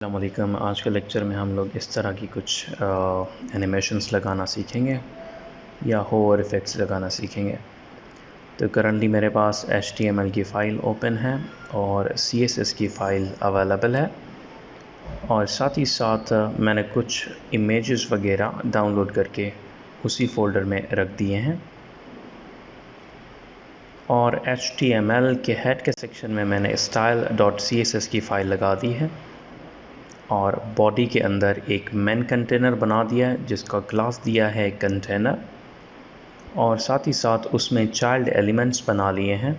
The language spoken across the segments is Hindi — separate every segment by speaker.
Speaker 1: अस्सलामुअलैकुम। आज के लेक्चर में हम लोग इस तरह की कुछ एनिमेशंस लगाना सीखेंगे या होवर इफ़ेक्ट्स लगाना सीखेंगे। तो करंटली मेरे पास HTML की फ़ाइल ओपन है और CSS की फ़ाइल अवेलेबल है और साथ ही साथ मैंने कुछ इमेजेस वगैरह डाउनलोड करके उसी फ़ोल्डर में रख दिए हैं और HTML के हेड के सेक्शन में मैंने style.css की फ़ाइल लगा दी है और बॉडी के अंदर एक मेन कंटेनर बना दिया है जिसका क्लास दिया है कंटेनर और साथ ही साथ उसमें चाइल्ड एलिमेंट्स बना लिए हैं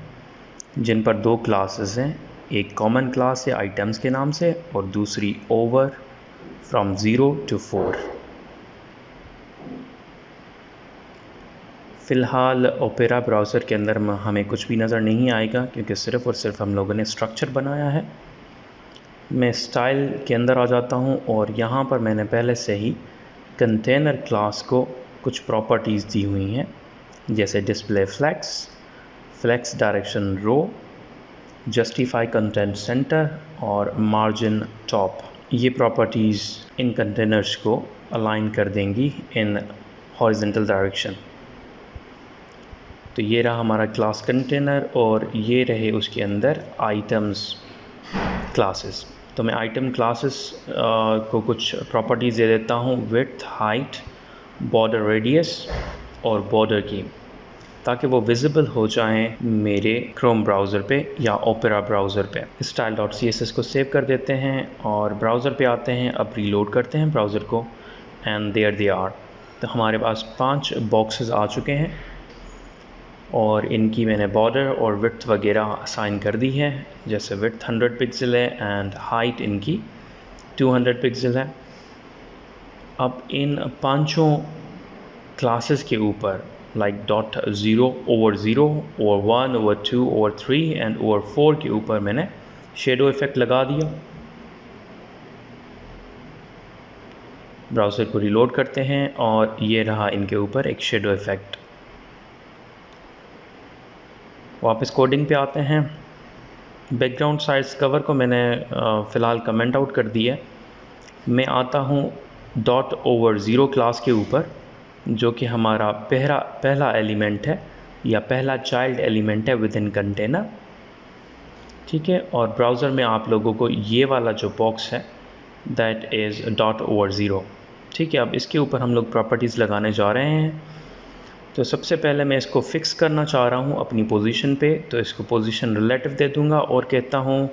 Speaker 1: जिन पर दो क्लासेस हैं। एक कॉमन क्लास है आइटम्स के नाम से और दूसरी ओवर फ्रॉम 0 to 4। फ़िलहाल ओपेरा ब्राउज़र के अंदर हमें कुछ भी नज़र नहीं आएगा क्योंकि सिर्फ़ और सिर्फ हम लोगों ने स्ट्रक्चर बनाया है। मैं स्टाइल के अंदर आ जाता हूं और यहाँ पर मैंने पहले से ही कंटेनर क्लास को कुछ प्रॉपर्टीज़ दी हुई हैं जैसे डिस्प्ले फ्लेक्स डायरेक्शन रो, जस्टिफाई कंटेंट सेंटर और मार्जिन टॉप। ये प्रॉपर्टीज़ इन कंटेनर्स को अलाइन कर देंगी इन हॉरिजॉन्टल डायरेक्शन। तो ये रहा हमारा क्लास कंटेनर और ये रहे उसके अंदर आइटम्स क्लासेस। तो मैं आइटम क्लासेस को कुछ प्रॉपर्टीज़ दे देता हूँ, विड्थ, हाइट, बॉर्डर रेडियस और बॉर्डर की, ताकि वो विजिबल हो जाएं मेरे क्रोम ब्राउज़र पे या ओपेरा ब्राउज़र पे। style.css को सेव कर देते हैं और ब्राउज़र पे आते हैं। अब रीलोड करते हैं ब्राउज़र को एंड देयर दे आर। तो हमारे पास 5 बॉक्सेस आ चुके हैं और इनकी मैंने बॉर्डर और विड्थ वगैरह असाइन कर दी है। जैसे विड्थ 100 पिक्सल है एंड हाइट इनकी 200 पिक्सल है। अब इन पांचों क्लासेस के ऊपर like dot 0 over 0 over 1 over 2 over 3 and over 4 के ऊपर मैंने शेडो इफ़ेक्ट लगा दिया। ब्राउज़र को रीलोड करते हैं और ये रहा इनके ऊपर एक शेडो इफ़ेक्ट। वापस कोडिंग पे आते हैं। बैकग्राउंड साइज कवर को मैंने फ़िलहाल कमेंट आउट कर दिया है। मैं आता हूँ डॉट ओवर 0 क्लास के ऊपर जो कि हमारा पहला एलिमेंट है या पहला चाइल्ड एलिमेंट है विद इन कंटेनर। ठीक है, और ब्राउज़र में आप लोगों को ये वाला जो बॉक्स है दैट इज़ डॉट ओवर 0। ठीक है, अब इसके ऊपर हम लोग प्रॉपर्टीज़ लगाने जा रहे हैं। तो सबसे पहले मैं इसको फ़िक्स करना चाह रहा हूँ अपनी पोजीशन पे, तो इसको पोजीशन रिलेटिव दे दूँगा और कहता हूँ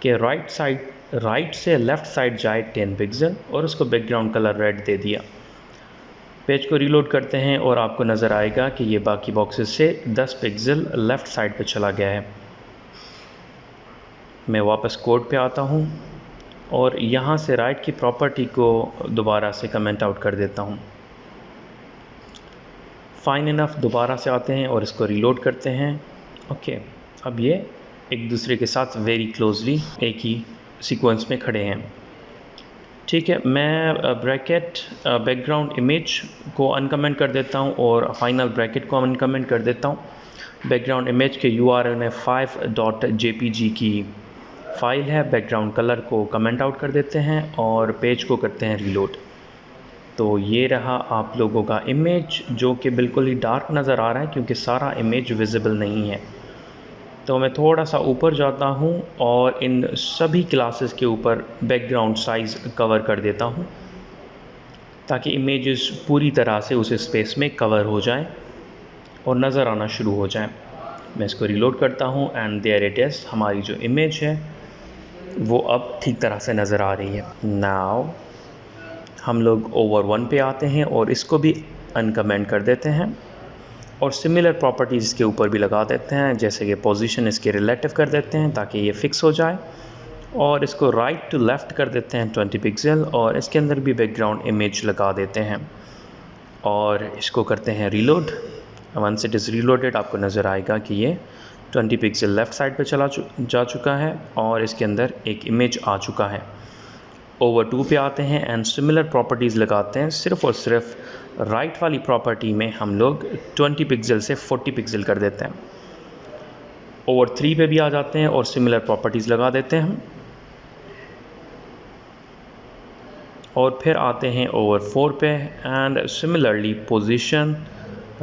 Speaker 1: कि राइट से लेफ़्ट साइड जाए 10 पिक्सल और उसको बैकग्राउंड कलर रेड दे दिया। पेज को रीलोड करते हैं और आपको नज़र आएगा कि ये बाकी बॉक्सेस से 10 पिक्सल लेफ़्ट साइड पे चला गया है। मैं वापस कोड पे आता हूँ और यहाँ से राइट की प्रॉपर्टी को दोबारा से कमेंट आउट कर देता हूँ। फाइन इनफ, दोबारा से आते हैं और इसको रीलोड करते हैं। ओके, अब ये एक दूसरे के साथ वेरी क्लोजली एक ही सीक्वेंस में खड़े हैं। ठीक है, मैं ब्रैकेट बैकग्राउंड इमेज को अनकमेंट कर देता हूँ और फाइनल ब्रैकेट को अनकमेंट कर देता हूँ। बैकग्राउंड इमेज के URL में 5.jpg की फ़ाइल है। बैकग्राउंड कलर को कमेंट आउट कर देते हैं और पेज को करते हैं रीलोड। तो ये रहा आप लोगों का इमेज जो कि बिल्कुल ही डार्क नज़र आ रहा है क्योंकि सारा इमेज विजिबल नहीं है। तो मैं थोड़ा सा ऊपर जाता हूँ और इन सभी क्लासेस के ऊपर बैकग्राउंड साइज़ कवर कर देता हूँ ताकि इमेजेस पूरी तरह से उस स्पेस में कवर हो जाएं और नज़र आना शुरू हो जाएं। मैं इसको रीलोड करता हूँ एंड देयर इट इज़। हमारी जो इमेज है वो अब ठीक तरह से नज़र आ रही है। नाउ हम लोग ओवर 1 पे आते हैं और इसको भी अनकमेंट कर देते हैं और सिमिलर प्रॉपर्टीज़ के ऊपर भी लगा देते हैं, जैसे कि पोजीशन इसके रिलेटिव कर देते हैं ताकि ये फ़िक्स हो जाए और इसको राइट टू लेफ़्ट कर देते हैं 20 पिक्सल और इसके अंदर भी बैकग्राउंड इमेज लगा देते हैं और इसको करते हैं reload. Once it is reloaded आपको नज़र आएगा कि ये 20 पिक्सल लेफ़्ट साइड पे जा चुका है और इसके अंदर एक इमेज आ चुका है। ओवर 2 पे आते हैं एंड सिमिलर प्रॉपर्टीज़ लगाते हैं। सिर्फ़ और सिर्फ राइट वाली प्रॉपर्टी में हम लोग 20 पिक्सल से 40 पिक्सल कर देते हैं। ओवर 3 पे भी आ जाते हैं और सिमिलर प्रॉपर्टीज़ लगा देते हैं हम। और फिर आते हैं ओवर 4 पे एंड सिमिलरली पोजीशन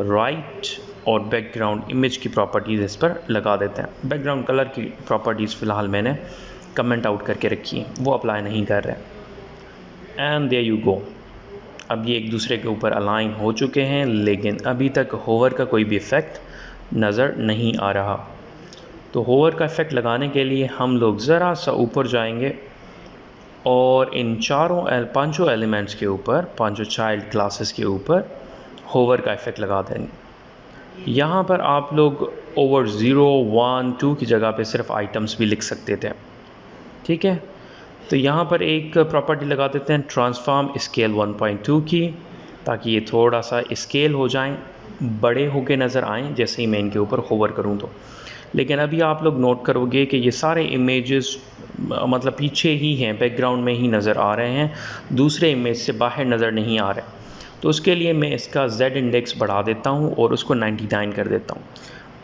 Speaker 1: राइट और बैकग्राउंड इमेज की प्रॉपर्टीज़ इस पर लगा देते हैं। बैकग्राउंड कलर की प्रॉपर्टीज़ फ़िलहाल मैंने कमेंट आउट करके रखी हैं, वो अप्लाई नहीं कर रहे। And there you go. अब ये एक दूसरे के ऊपर अलाइन हो चुके हैं, लेकिन अभी तक होवर का कोई भी इफ़ेक्ट नज़र नहीं आ रहा। तो होवर का इफ़ेक्ट लगाने के लिए हम लोग ज़रा सा ऊपर जाएंगे और इन पांचों एलिमेंट्स के ऊपर, पांचों चाइल्ड क्लासेस के ऊपर होवर का इफ़ेक्ट लगा देंगे। यहाँ पर आप लोग ओवर 0, 1, 2 की जगह पे सिर्फ आइटम्स भी लिख सकते थे, ठीक है। तो यहाँ पर एक प्रॉपर्टी लगा देते हैं ट्रांसफॉर्म स्केल 1.2 की, ताकि ये थोड़ा सा स्केल हो जाएं, बड़े होके नज़र आएं जैसे ही मैं इनके ऊपर होवर करूँ तो। लेकिन अभी आप लोग नोट करोगे कि ये सारे इमेजेस मतलब पीछे ही हैं, बैकग्राउंड में ही नज़र आ रहे हैं, दूसरे इमेज से बाहर नज़र नहीं आ रहे। तो उसके लिए मैं इसका Z इंडेक्स बढ़ा देता हूँ और उसको 99 कर देता हूँ।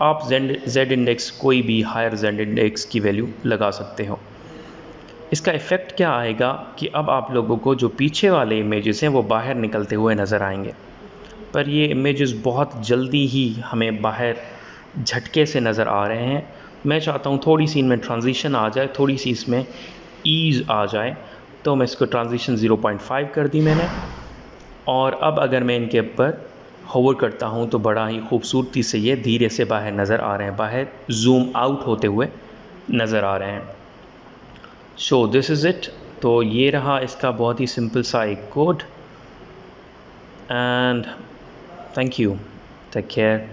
Speaker 1: आप Z इंडेक्स कोई भी हायर Z इंडेक्स की वैल्यू लगा सकते हो। इसका इफ़ेक्ट क्या आएगा कि अब आप लोगों को जो पीछे वाले इमेजेस हैं वो बाहर निकलते हुए नज़र आएंगे, पर ये इमेजेस बहुत जल्दी ही हमें बाहर झटके से नज़र आ रहे हैं। मैं चाहता हूँ थोड़ी सी इनमें ट्रांजिशन आ जाए, थोड़ी सी इसमें ईज़ आ जाए, तो मैं इसको ट्रांजिशन 0.5 कर दी मैंने। और अब अगर मैं इनके ऊपर होवर करता हूँ तो बड़ा ही खूबसूरती से ये धीरे से बाहर नज़र आ रहे हैं, बाहर जूम आउट होते हुए नज़र आ रहे हैं। So this is it. तो ये रहा इसका बहुत ही सिंपल सा एक code. And thank you, take care.